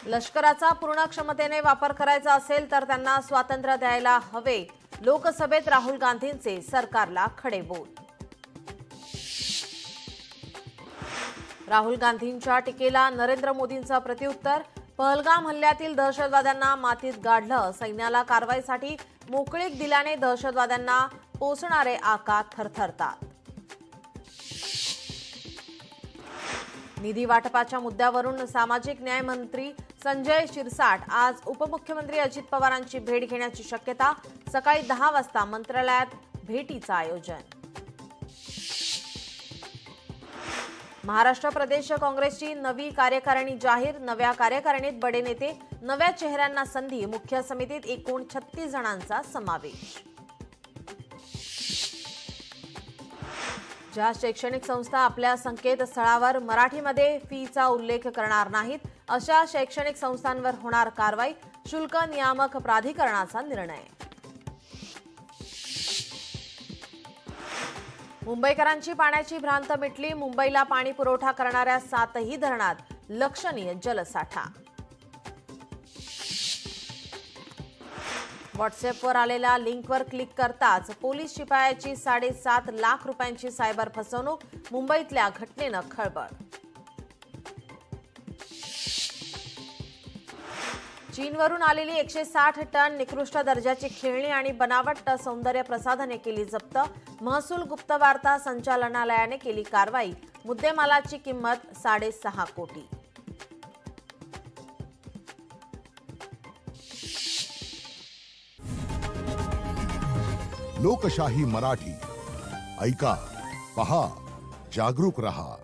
लष्कराचा पूर्ण क्षमतेने वापर करायचा असेल तर त्यांना स्वातंत्र्य द्यायला हवे. लोकसभेत राहुल गांधींचे सरकारला खडे बोल. राहुल गांधींच्या टीकेला नरेंद्र मोदींचं प्रत्युत्तर. पहलगाम हल्ल्यातील दहशतवाद्यांना मातीत गाडलं. सैन्याला कारवाईसाठी मोकळीक दिल्याने दहशतवाद्यांना पोसणारे आका थरथरतात. निधी वाटपाच्या मुद्द्यावरून सामाजिक न्याय मंत्री संजय शिरसाट आज उपमुख्यमंत्री अजित पवारांची भेट घेण्याची शक्यता. सकाळी 10 वाजता मंत्रालयात भेटीचं आयोजन. महाराष्ट्र प्रदेश काँग्रेसची नवी कार्यकारिणी जाहीर. नव्या कार्यकारिणीत बडे नेते, नव्या चेहऱ्यांना संधी. मुख्य समितीत एकूण 36 जणांचा समावेश. ज्या शैक्षणिक संस्था आपल्या संकेतस्थळावर मराठीमध्ये फीचा उल्लेख करणार नाहीत अशा शैक्षणिक संस्थांवर होणार कारवाई. शुल्क नियामक प्राधिकरणाचा निर्णय. मुंबईकरांची पाण्याची भ्रांत मिटली. मुंबईला पाणी पुरवठा करणाऱ्या 7ही धरणात लक्षणीय जलसाठा. व्हॉट्सअपवर आलेल्या लिंकवर क्लिक करताच पोलीस शिपायाची 7.5 लाख रुपयांची सायबर फसवणूक. मुंबईतल्या घटनेनं खळबळ. चीनवरून आलेली 160 टन निकृष्ट दर्जाची खेळणी आणि बनावट सौंदर्य प्रसाधने केली जप्त. महसूल गुप्तवार्ता संचालनालयाने केली कारवाई. मुद्देमालाची किंमत 6.5 कोटी. लोकशाही मराठी ऐका, पहा, जागरूक रहा.